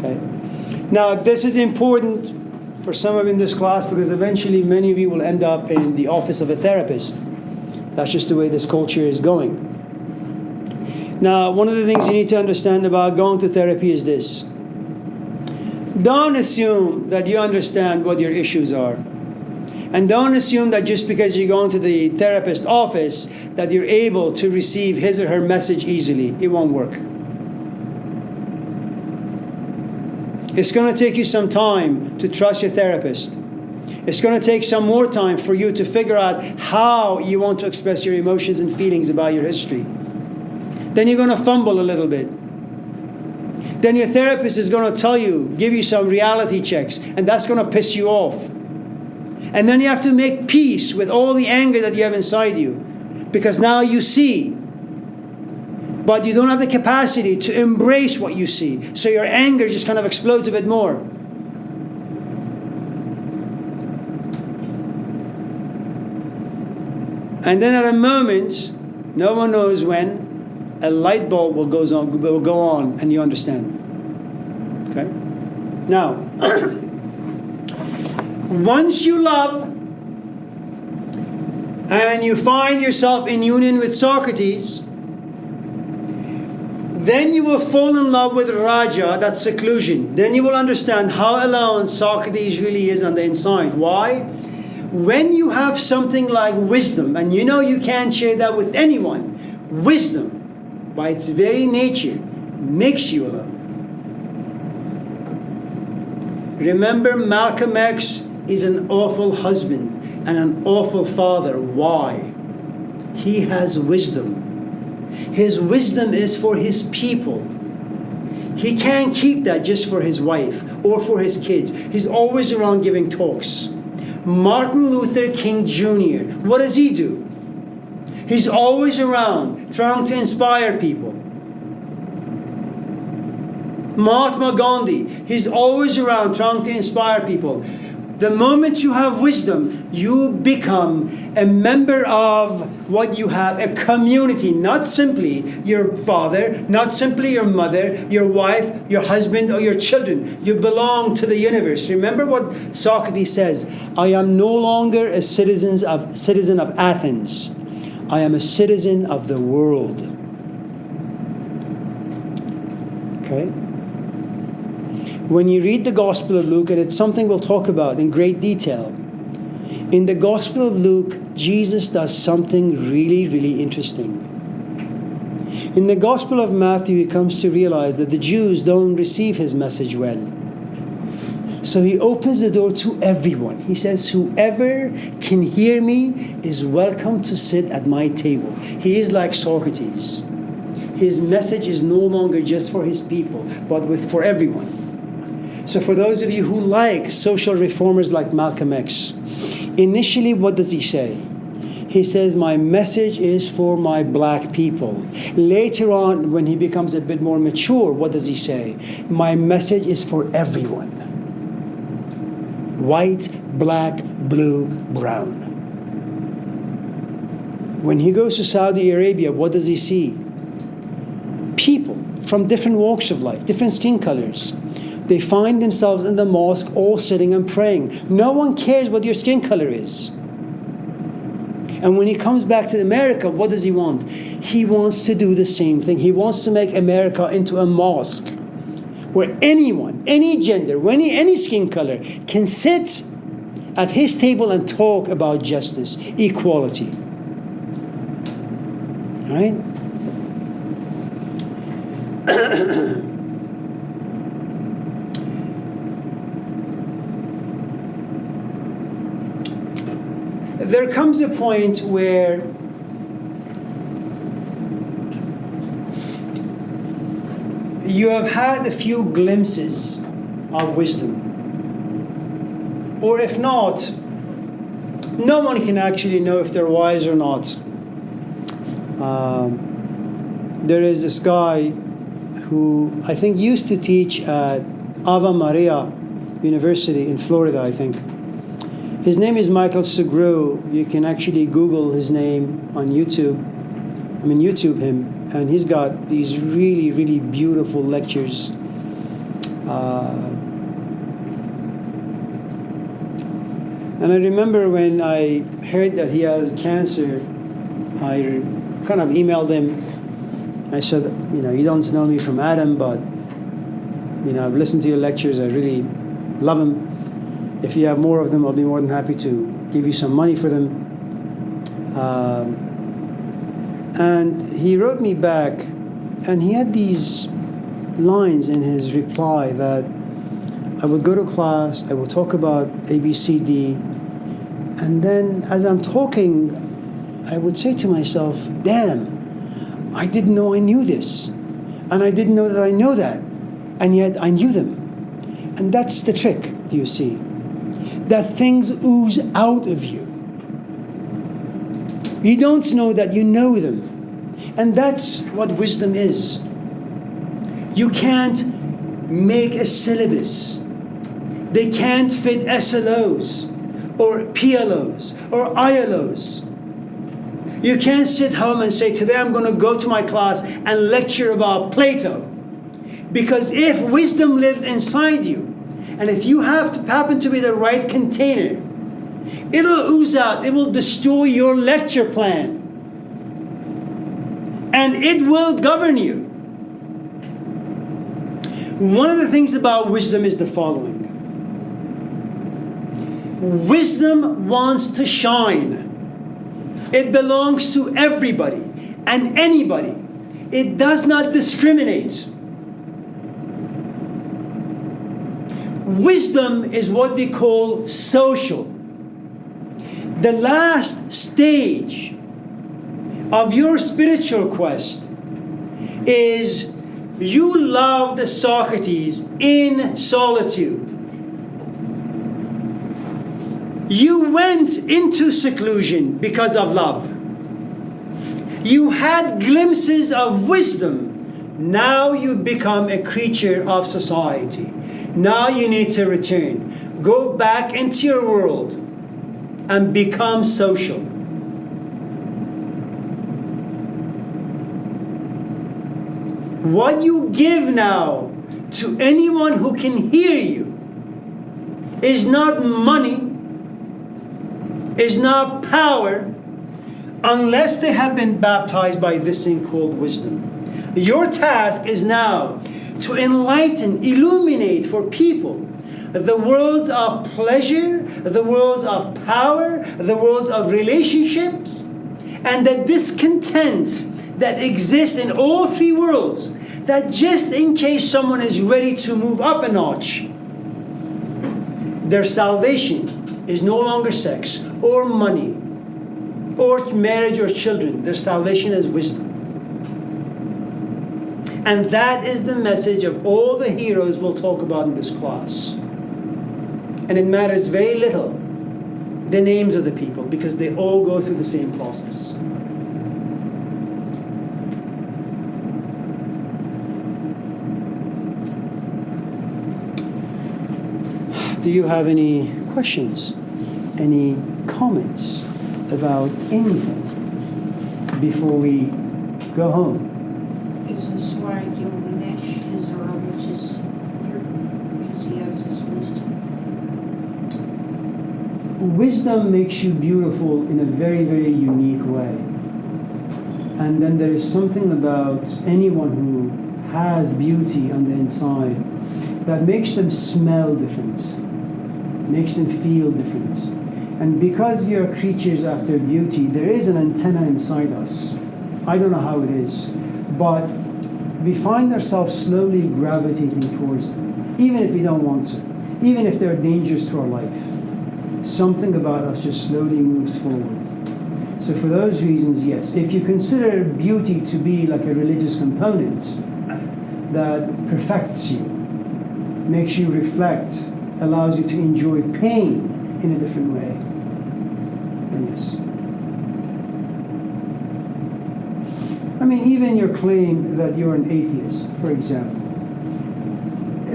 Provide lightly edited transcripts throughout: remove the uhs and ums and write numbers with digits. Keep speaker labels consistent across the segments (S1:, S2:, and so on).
S1: Okay. Now, this is important for some of you in this class because eventually many of you will end up in the office of a therapist. That's just the way this culture is going. Now, one of the things you need to understand about going to therapy is this. Don't assume that you understand what your issues are. And don't assume that just because you're going to the therapist's office that you're able to receive his or her message easily. It won't work. It's going to take you some time to trust your therapist. It's going to take some more time for you to figure out how you want to express your emotions and feelings about your history. Then you're going to fumble a little bit. Then your therapist is going to tell you, give you some reality checks, and that's going to piss you off. And then you have to make peace with all the anger that you have inside you, because now you see, but you don't have the capacity to embrace what you see. So your anger just kind of explodes a bit more. And then at a moment, no one knows when, a light bulb will go on, and you understand. Okay? Now, once you love and you find yourself in union with Socrates, then you will fall in love with Raja, that's seclusion. Then you will understand how alone Socrates really is on the inside. Why? When you have something like wisdom, and you know you can't share that with anyone, wisdom, by its very nature, makes you alone. Remember, Malcolm X is an awful husband and an awful father. Why? He has wisdom. His wisdom is for his people. He can't keep that just for his wife or for his kids. He's always around giving talks. Martin Luther King Jr., what does he do? He's always around trying to inspire people. Mahatma Gandhi, he's always around trying to inspire people. The moment you have wisdom, you become a member of what you have, a community, not simply your father, not simply your mother, your wife, your husband, or your children. You belong to the universe. Remember what Socrates says, I am no longer a citizen of Athens. I am a citizen of the world. Okay? When you read the Gospel of Luke, and it's something we'll talk about in great detail, in the Gospel of Luke, Jesus does something really, really interesting. In the Gospel of Matthew, he comes to realize that the Jews don't receive his message well. So he opens the door to everyone. He says, whoever can hear me is welcome to sit at my table. He is like Socrates. His message is no longer just for his people, but for everyone. So for those of you who like social reformers like Malcolm X, initially what does he say? He says, my message is for my black people. Later on, when he becomes a bit more mature, what does he say? My message is for everyone. White, black, blue, brown. When he goes to Saudi Arabia, what does he see? People from different walks of life, different skin colors. They find themselves in the mosque all sitting and praying. No one cares what your skin color is. And when he comes back to America, what does he want? He wants to do the same thing. He wants to make America into a mosque where anyone, any gender, any skin color can sit at his table and talk about justice, equality. Right? There comes a point where you have had a few glimpses of wisdom. Or if not, no one can actually know if they're wise or not. There is this guy who I think used to teach at Ave Maria University in Florida, I think. His name is Michael Sugrue. You can actually Google his name on YouTube. YouTube him. And he's got these really, really beautiful lectures. And I remember when I heard that he has cancer, I kind of emailed him. I said, you don't know me from Adam, but, I've listened to your lectures. I really love them. If you have more of them, I'll be more than happy to give you some money for them. And he wrote me back, and he had these lines in his reply that I would go to class, I would talk about A, B, C, D, and then as I'm talking, I would say to myself, damn, I didn't know I knew this, and I didn't know that I know that, and yet I knew them. And that's the trick, do you see? That things ooze out of you. You don't know that you know them. And that's what wisdom is. You can't make a syllabus. They can't fit SLOs or PLOs or ILOs. You can't sit home and say, today I'm going to go to my class and lecture about Plato. Because if wisdom lives inside you, and if you happen to be the right container, it'll ooze out. It will destroy your lecture plan. And it will govern you. One of the things about wisdom is the following. Wisdom wants to shine. It belongs to everybody and anybody. It does not discriminate. Wisdom is what we call social. The last stage of your spiritual quest is you loved Socrates in solitude. You went into seclusion because of love. You had glimpses of wisdom. Now you become a creature of society. Now you need to return. Go back into your world and become social. What you give now to anyone who can hear you is not money, is not power, unless they have been baptized by this thing called wisdom. Your task is now to enlighten, illuminate for people the worlds of pleasure, the worlds of power, the worlds of relationships, and the discontent that exists in all three worlds, that just in case someone is ready to move up a notch, their salvation is no longer sex or money or marriage or children. Their salvation is wisdom. And that is the message of all the heroes we'll talk about in this class. And it matters very little the names of the people, because they all go through the same process. Do you have any questions, any comments about anything before we go home?
S2: Is this why Gilgamesh is a religious hero? Because he has his wisdom.
S1: Wisdom makes you beautiful in a very, very unique way. And then there is something about anyone who has beauty on the inside that makes them smell different, makes them feel different. And because we are creatures after beauty, there is an antenna inside us. I don't know how it is, but we find ourselves slowly gravitating towards them, even if we don't want to, even if they're dangerous to our life. Something about us just slowly moves forward. So for those reasons, yes. If you consider beauty to be like a religious component that perfects you, makes you reflect, allows you to enjoy pain in a different way, then yes. I mean, even your claim that you're an atheist, for example,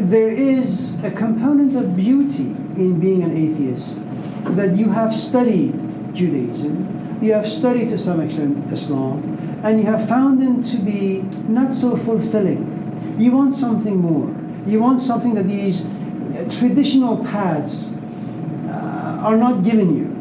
S1: there is a component of beauty in being an atheist, that you have studied Judaism, you have studied to some extent Islam, and you have found them to be not so fulfilling. You want something more. You want something that these traditional paths are not giving you.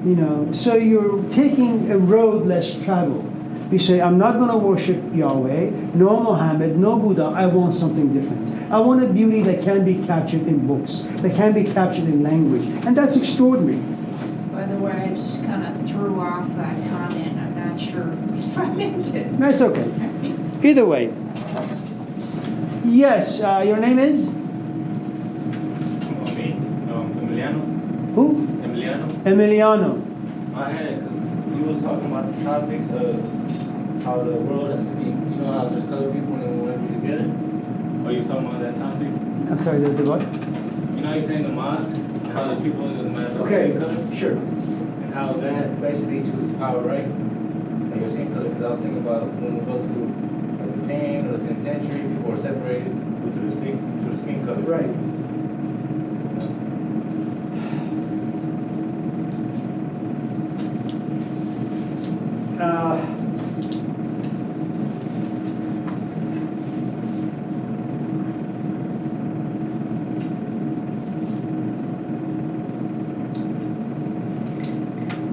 S1: You know, so you're taking a road less traveled. You say, I'm not going to worship Yahweh, no Muhammad, no Buddha. I want something different. I want a beauty that can be captured in books, that can be captured in language. And that's extraordinary.
S2: By the way, I just kind of threw off that comment. I'm not sure if I meant it.
S1: That's okay. Either way. Yes, your name is?
S3: Me? Emiliano.
S1: Who?
S3: Emiliano.
S1: Emiliano.
S3: I had, because you was talking about the topics of how the world has to be, you know, how there's color people and they want to be together. Or you was talking about that topic?
S1: I'm sorry, the what?
S3: You know how you're saying the mosque, and how the people in the matter
S1: Okay,
S3: color?
S1: sure.
S3: And how that basically chooses power, right? And you're saying color, because I was thinking about when we go to like, the pain or the penitentiary, people are separated due to the skin color.
S1: Right.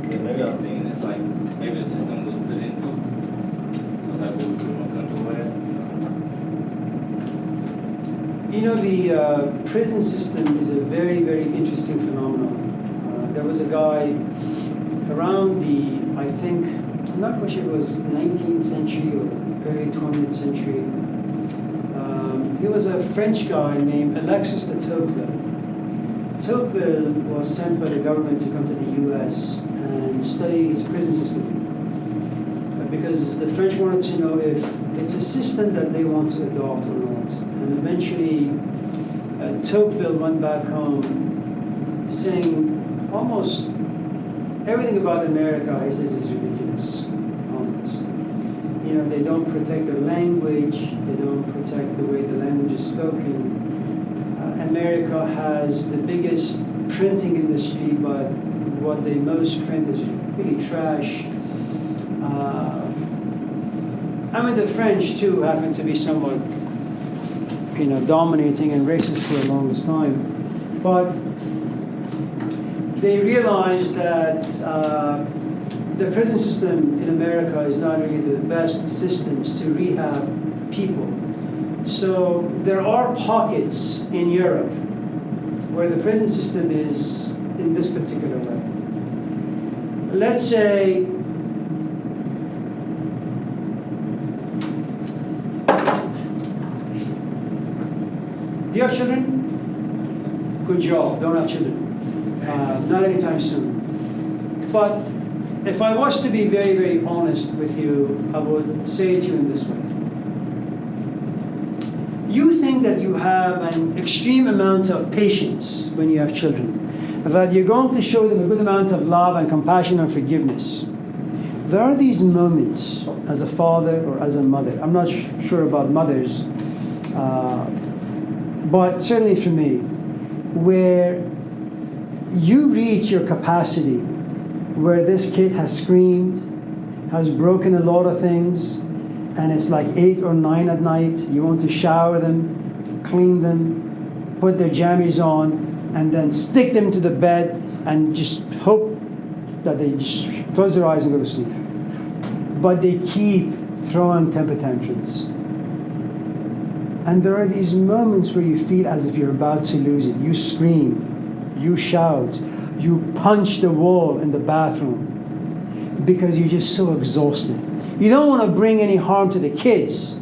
S3: Maybe I was thinking it's like, maybe the system was put into. So it's like what we pretty much comfortable at.
S1: You know, the prison system is a very, very interesting phenomenon. There was a guy around the, I think, I'm not quite sure if it was 19th century or early 20th century. He was a French guy named Alexis de Tocqueville. Tocqueville was sent by the government to come to the U.S. and study his prison system. Because the French wanted to know if it's a system that they want to adopt or not. And eventually, Tocqueville went back home saying almost everything about America, he says, is ridiculous, almost. You know, they don't protect their language, they don't protect the way the language is spoken. America has the biggest printing industry, but what they most print is really trash. I mean, the French, too, happen to be somewhat, you know, dominating and racist for the longest time. But they realized that the prison system in America is not really the best systems to rehab people. So there are pockets in Europe where the prison system is in this particular way. Let's say do you have children? Good job, don't have children. Not anytime soon. But if I was to be very, very honest with you, I would say it to you in this way. You think that you have an extreme amount of patience when you have children, that you're going to show them a good amount of love and compassion and forgiveness. There are these moments as a father or as a mother, I'm not sure about mothers, but certainly for me, where you reach your capacity, where this kid has screamed, has broken a lot of things, and it's like 8 or 9 at night. You want to shower them, clean them, put their jammies on, and then stick them to the bed and just hope that they just close their eyes and go to sleep. But they keep throwing temper tantrums. And there are these moments where you feel as if you're about to lose it. You scream, you shout, you punch the wall in the bathroom because you're just so exhausted. You don't want to bring any harm to the kids,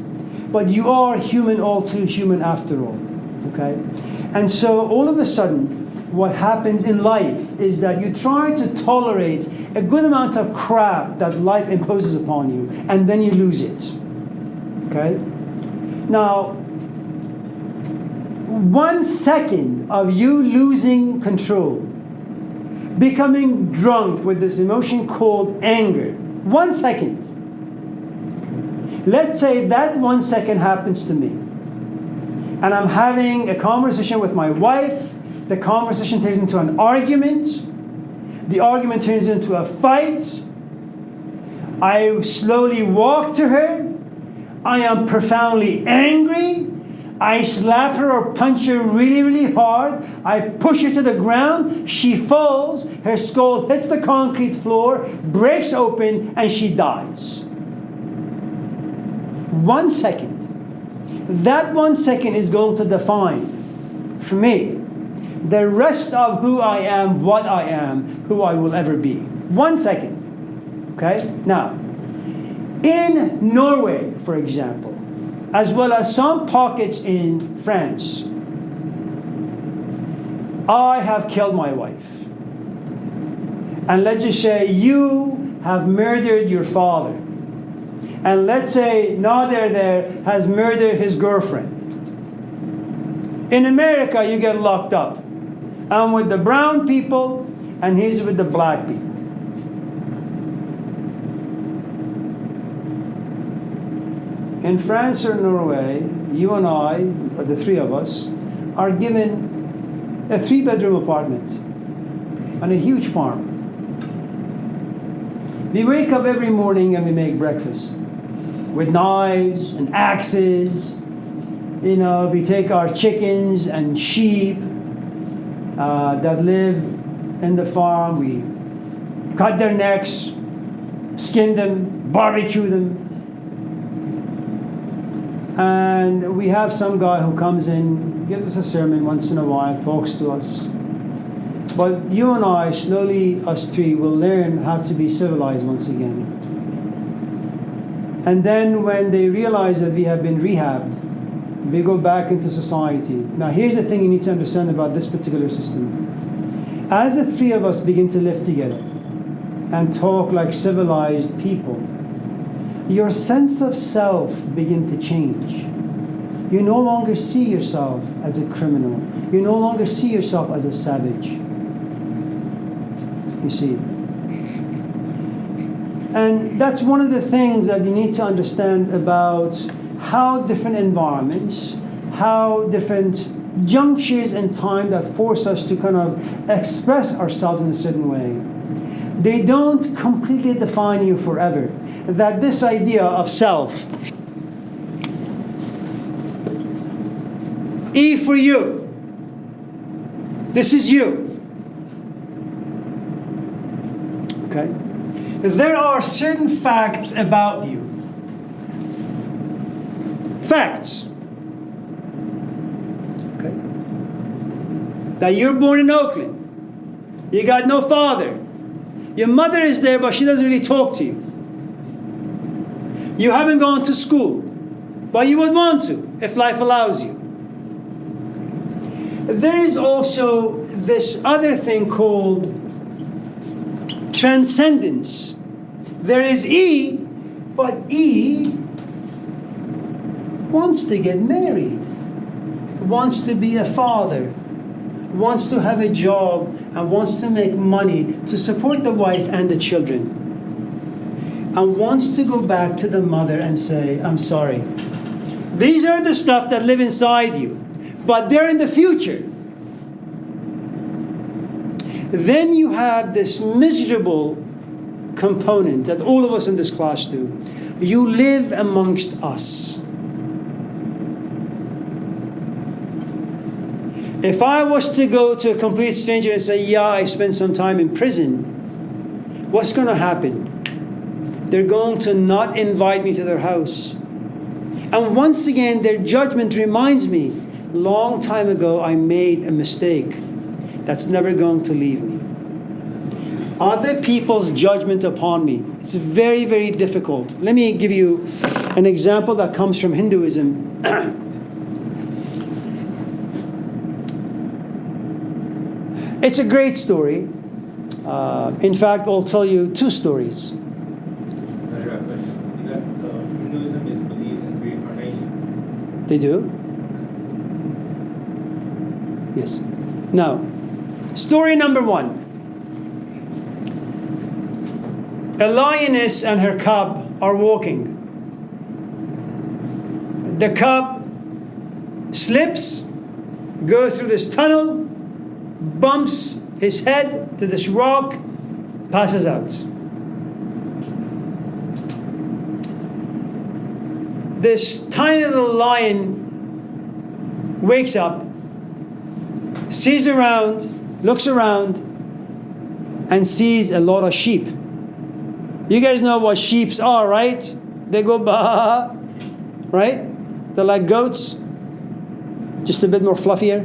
S1: but you are human, all too human after all, okay? And so all of a sudden, what happens in life is that you try to tolerate a good amount of crap that life imposes upon you, and then you lose it, okay? Now, 1 second of you losing control, becoming drunk with this emotion called anger, 1 second. Let's say that 1 second happens to me. And I'm having a conversation with my wife. The conversation turns into an argument. The argument turns into a fight. I slowly walk to her. I am profoundly angry. I slap her or punch her really, really hard. I push her to the ground. She falls. Her skull hits the concrete floor, breaks open, and she dies. 1 second. That 1 second is going to define, for me, the rest of who I am, what I am, who I will ever be. 1 second. Okay? Now, in Norway, for example, as well as some pockets in France, I have killed my wife. And let's just say you have murdered your father. And let's say Nader there has murdered his girlfriend. In America, you get locked up. I'm with the brown people, and he's with the black people. In France or Norway, you and I, or the three of us, are given a 3-bedroom apartment on a huge farm. We wake up every morning and we make breakfast with knives and axes. You know, we take our chickens and sheep that live in the farm. We cut their necks, skin them, barbecue them. And we have some guy who comes in, gives us a sermon once in a while, talks to us. But you and I, slowly, us three, will learn how to be civilized once again. And then when they realize that we have been rehabbed, we go back into society. Now here's the thing you need to understand about this particular system. As the three of us begin to live together and talk like civilized people, your sense of self begin to change. You no longer see yourself as a criminal. You no longer see yourself as a savage. You see. And that's one of the things that you need to understand about how different environments, how different junctures in time that force us to kind of express ourselves in a certain way. They don't completely define you forever. That this idea of self, E for you, this is you. Okay? There are certain facts about you. Facts. Okay? That you're born in Oakland. You got no father. Your mother is there, but she doesn't really talk to you. You haven't gone to school, but you would want to if life allows you. There is also this other thing called transcendence. There is E, but E wants to get married, wants to be a father, wants to have a job, and wants to make money to support the wife and the children, and wants to go back to the mother and say, I'm sorry. These are the stuff that live inside you, but they're in the future. Then you have this miserable component that all of us in this class do. You live amongst us. If I was to go to a complete stranger and say, yeah, I spent some time in prison, what's going to happen? They're going to not invite me to their house. And once again, their judgment reminds me, long time ago, I made a mistake. That's never going to leave me. Other people's judgment upon me. It's very, very difficult. Let me give you an example that comes from Hinduism. It's a great story. In fact, I'll tell you 2 stories.
S3: So Hinduism believes in reincarnation?
S1: They do? Yes. Now, story number 1. A lioness and her cub are walking. The cub slips, goes through this tunnel, bumps his head to this rock, passes out. This tiny little lion wakes up, sees around, looks around, and sees a lot of sheep. You guys know what sheeps are, right? They go bah, right? They're like goats, just a bit more fluffier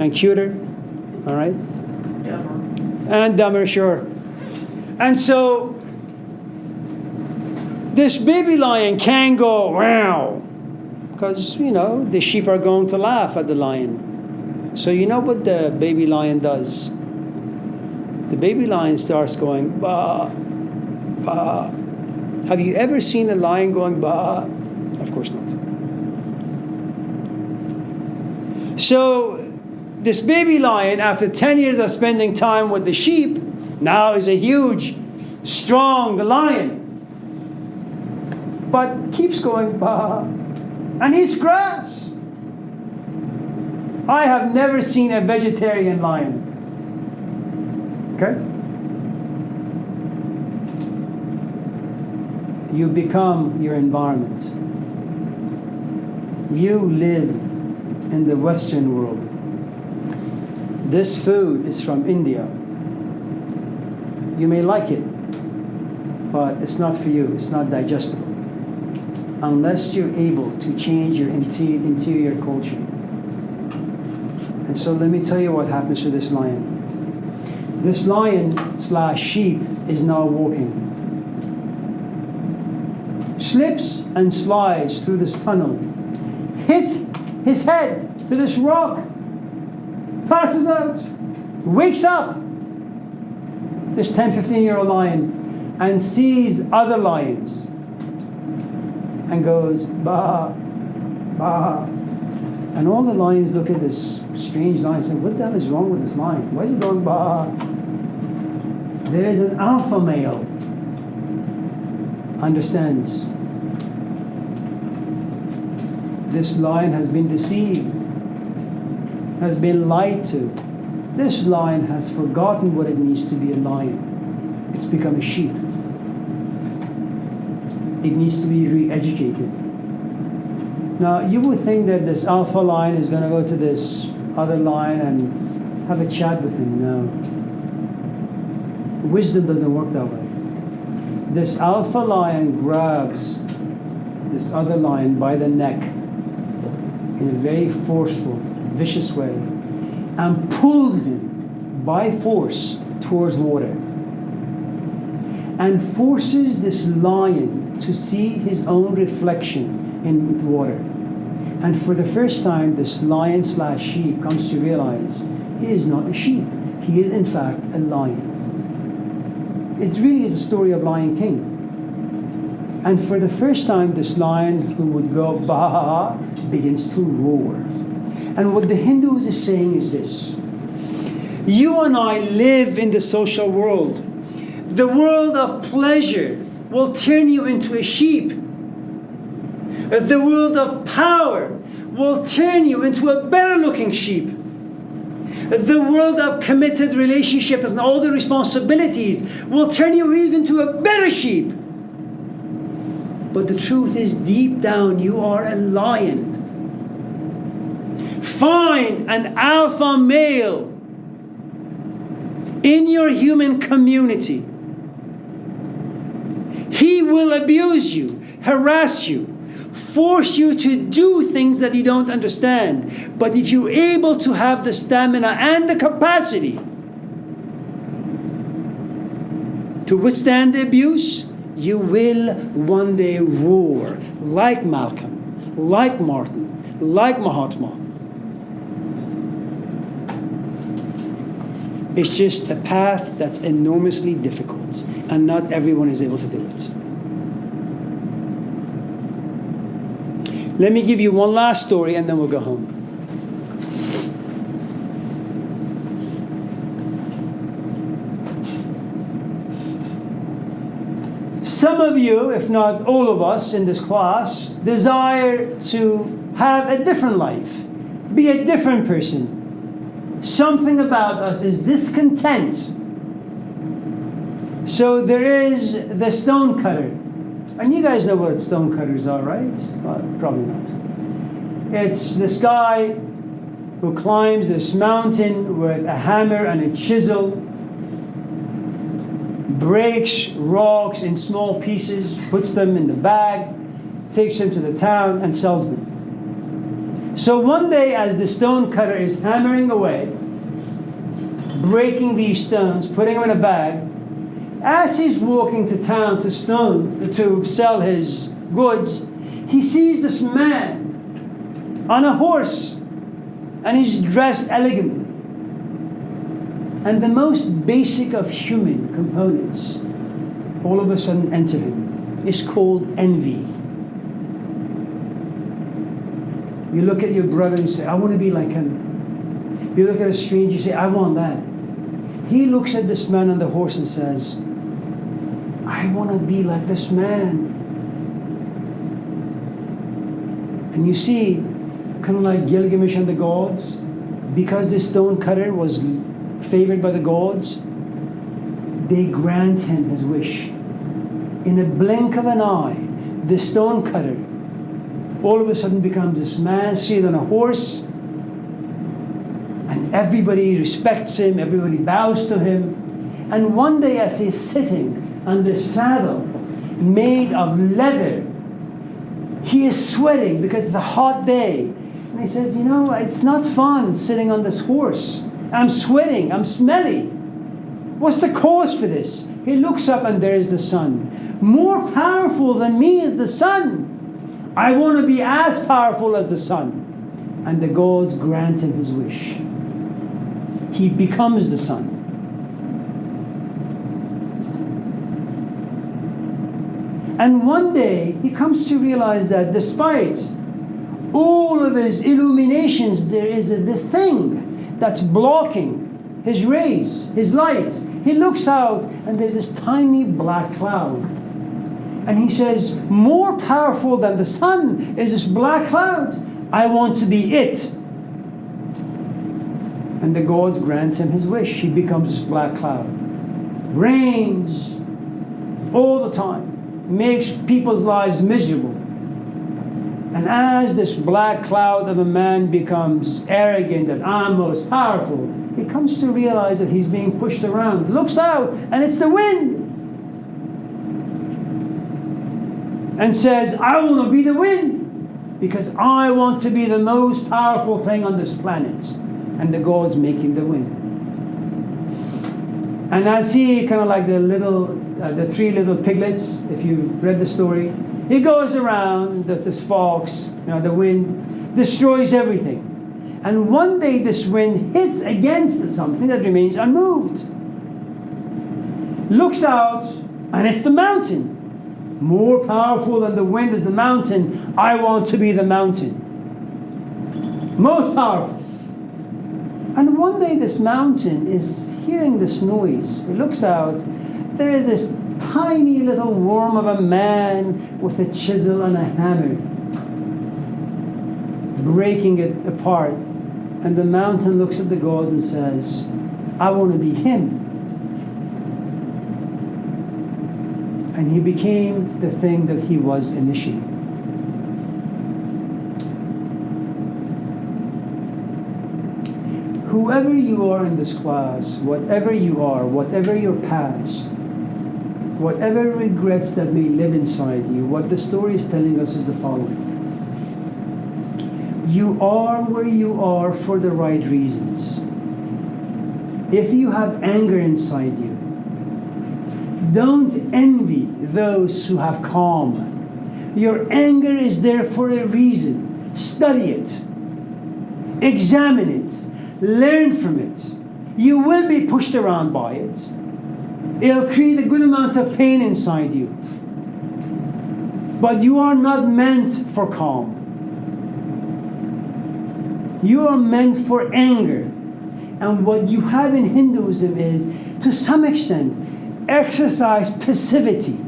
S1: and cuter, all right?
S2: Dumber.
S1: And dumber, sure. And so this baby lion can go wow, because the sheep are going to laugh at the lion. So you know what the baby lion does? The baby lion starts going bah, bah. Have you ever seen a lion going bah? Of course not. So this baby lion, after 10 years of spending time with the sheep, now is a huge, strong lion. But keeps going bah, and eats grass. I have never seen a vegetarian lion. Okay? You become your environment. You live in the Western world. This food is from India. You may like it, but it's not for you. It's not digestible. Unless you're able to change your interior culture. And so let me tell you what happens to this lion. This lion/sheep is now walking. Slips and slides through this tunnel. Hits his head to this rock. Passes out. Wakes up. This 10, 15-year-old lion and sees other lions. And goes, bah, bah. And all the lions look at this strange lion and say, what the hell is wrong with this lion? Why is it going, bah? There is an alpha male. Understands. This lion has been deceived, has been lied to. This lion has forgotten what it means to be a lion. It's become a sheep. It needs to be re-educated. Now, you would think that this alpha lion is going to go to this other lion and have a chat with him. No. Wisdom doesn't work that way. This alpha lion grabs this other lion by the neck in a very forceful, vicious way and pulls him by force towards water and forces this lion to see his own reflection in water. And for the first time, this lion/sheep comes to realize he is not a sheep. He is, in fact, a lion. It really is a story of Lion King. And for the first time, this lion who would go bah begins to roar. And what the Hindus is saying is this. You and I live in the social world. The world of pleasure will turn you into a sheep. The world of power will turn you into a better looking sheep. The world of committed relationships and all the responsibilities will turn you even to a better sheep. But the truth is, deep down, you are a lion. Find an alpha male in your human community. He will abuse you, harass you, force you to do things that you don't understand. But if you're able to have the stamina and the capacity to withstand the abuse, you will one day roar like Malcolm, like Martin, like Mahatma. It's just a path that's enormously difficult, and not everyone is able to do it. Let me give you one last story, and then we'll go home. Some of you, if not all of us in this class, desire to have a different life, be a different person. Something about us is discontent. So there is the stone cutter. And you guys know what stone cutters are, right? Well, probably not. It's this guy who climbs this mountain with a hammer and a chisel, breaks rocks in small pieces, puts them in the bag, takes them to the town and sells them. So one day, as the stone cutter is hammering away, breaking these stones, putting them in a bag, as he's walking to town to sell his goods, he sees this man on a horse, and he's dressed elegantly. And the most basic of human components all of a sudden enter him. It's called envy. You look at your brother and say, I want to be like him. You look at a stranger and say, I want that. He looks at this man on the horse and says, I want to be like this man. And you see, kind of like Gilgamesh and the gods, because the stone cutter was favored by the gods, they grant him his wish. In a blink of an eye, the stone cutter all of a sudden becomes this man seated on a horse, and everybody respects him, everybody bows to him. And one day, as he's sitting on the saddle made of leather, he is sweating because it's a hot day. And he says, you know, it's not fun sitting on this horse. I'm sweating, I'm smelly. What's the cause for this? He looks up and there is the sun. More powerful than me is the sun. I want to be as powerful as the sun. And the gods grant him his wish. He becomes the sun. And one day he comes to realize that despite all of his illuminations, there is this thing that's blocking his rays, his light. He looks out and there's this tiny black cloud. And he says, more powerful than the sun is this black cloud. I want to be it. And the gods grant him his wish. He becomes this black cloud. Rains all the time. Makes people's lives miserable. And as this black cloud of a man becomes arrogant and I'm most powerful, he comes to realize that he's being pushed around. Looks out, and it's the wind. And says, I want to be the wind, because I want to be the most powerful thing on this planet. And the gods make him the wind. And as he, kind of like the three little piglets, if you've read the story, he goes around, does this fox, the wind destroys everything. And one day this wind hits against something that remains unmoved. Looks out, and it's the mountain. More powerful than the wind is the mountain. I want to be the mountain. Most powerful. And one day this mountain is hearing this noise. It looks out. There is this tiny little worm of a man with a chisel and a hammer, breaking it apart. And the mountain looks at the god and says, I want to be him. And he became the thing that he was initially. Whoever you are in this class, whatever you are, whatever your past, whatever regrets that may live inside you, what the story is telling us is the following. You are where you are for the right reasons. If you have anger inside you, don't envy those who have calm. Your anger is there for a reason. Study it. Examine it. Learn from it. You will be pushed around by it. It'll create a good amount of pain inside you. But you are not meant for calm. You are meant for anger. And what you have in Hinduism is, to some extent, exercise passivity.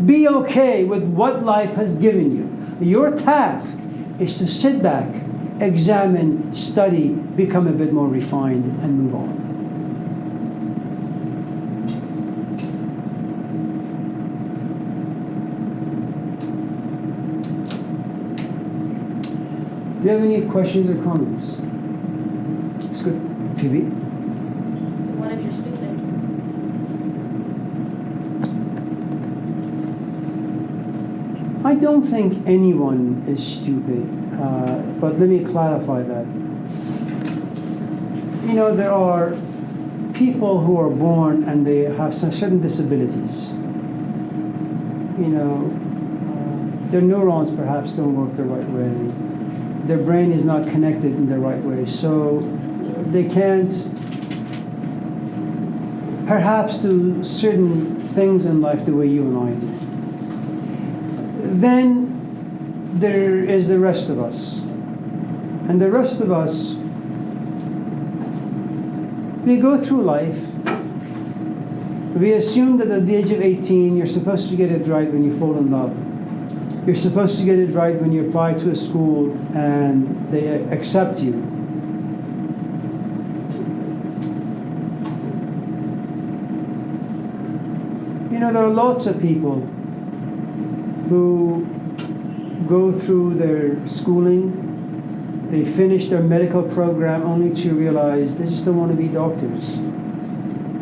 S1: Be okay with what life has given you. Your task is to sit back, examine, study, become a bit more refined, and move on. Do you have any questions or comments? It's good. Phoebe?
S2: What if you're stupid?
S1: I don't think anyone is stupid, but let me clarify that. You know, there are people who are born and they have some certain disabilities. You know, their neurons perhaps don't work the right way. Their brain is not connected in the right way. So they can't perhaps do certain things in life the way you and I do. Then there is the rest of us. And the rest of us, we go through life. We assume that at the age of 18, you're supposed to get it right when you fall in love. You're supposed to get it right when you apply to a school and they accept you. You know, there are lots of people who go through their schooling, they finish their medical program only to realize they just don't want to be doctors.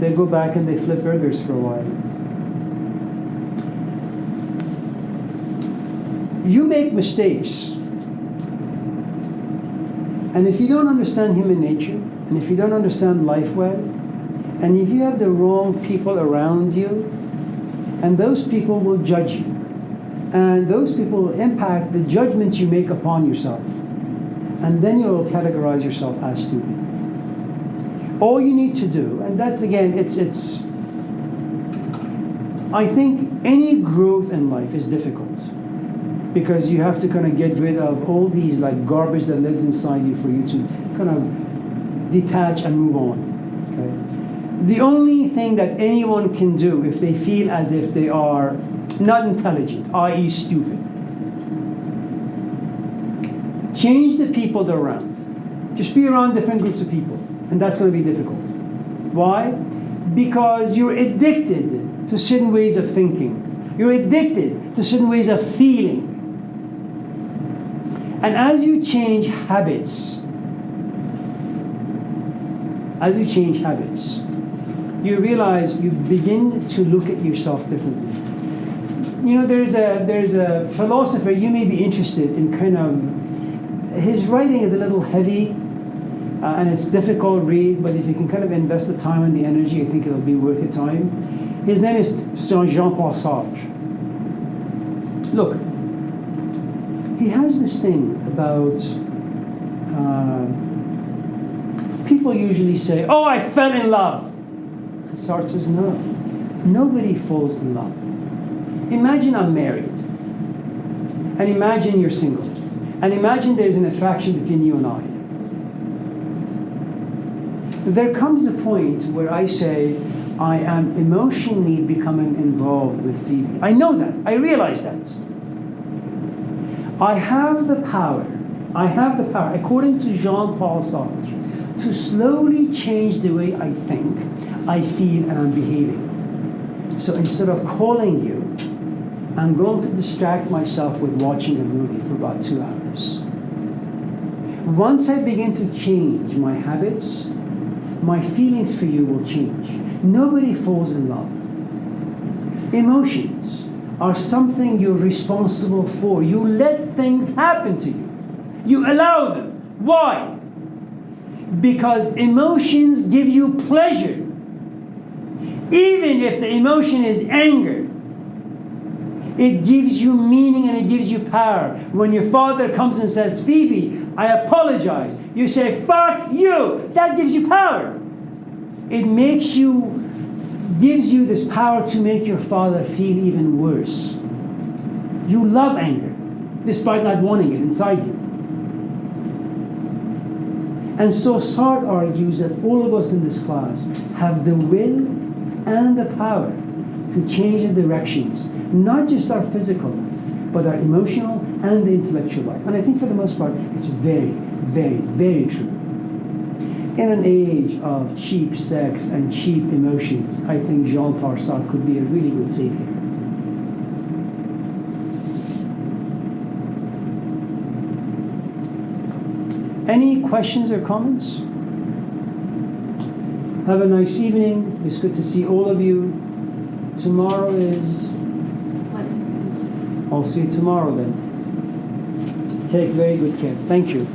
S1: They go back and they flip burgers for a while. You make mistakes. And if you don't understand human nature, and if you don't understand life well, and if you have the wrong people around you, and those people will judge you, and those people will impact the judgments you make upon yourself, and then you'll categorize yourself as stupid. All you need to do, and that's again, it's I think any growth in life is difficult because you have to kind of get rid of all these like garbage that lives inside you for you to kind of detach and move on. Okay? The only thing that anyone can do if they feel as if they are not intelligent, i.e. stupid, change the people they're around. Just be around different groups of people, and that's going to be difficult. Why? Because you're addicted to certain ways of thinking. You're addicted to certain ways of feeling. And as you change habits, you realize you begin to look at yourself differently. You know, there's a philosopher, you may be interested in kind of, his writing is a little heavy, and it's difficult to read, but if you can kind of invest the time and the energy, I think it'll be worth your time. His name is Jean-Paul Sartre. Look, he has this thing about, people usually say, oh, I fell in love. And Sartre says, no, nobody falls in love. Imagine I'm married, and imagine you're single, and imagine there's an attraction between you and I. There comes a point where I say, I am emotionally becoming involved with Phoebe. I know that. I realize that. I have the power, according to Jean-Paul Sartre, to slowly change the way I think, I feel, and I'm behaving. So instead of calling you, I'm going to distract myself with watching a movie for about 2 hours. Once I begin to change my habits, my feelings for you will change. Nobody falls in love. Emotions are something you're responsible for. You let things happen to you. You allow them. Why? Because emotions give you pleasure. Even if the emotion is anger, it gives you meaning and it gives you power. When your father comes and says, Phoebe, I apologize, you say, fuck you. That gives you power. It gives you this power to make your father feel even worse. You love anger, despite not wanting it inside you. And so Sartre argues that all of us in this class have the will and the power to change the directions, not just our physical life, but our emotional and the intellectual life. And I think for the most part, it's very, very, very true. In an age of cheap sex and cheap emotions, I think Jean-Paul Sartre could be a really good savior. Any questions or comments? Have a nice evening. It's good to see all of you. Tomorrow is... I'll see you tomorrow then. Take very good care. Thank you.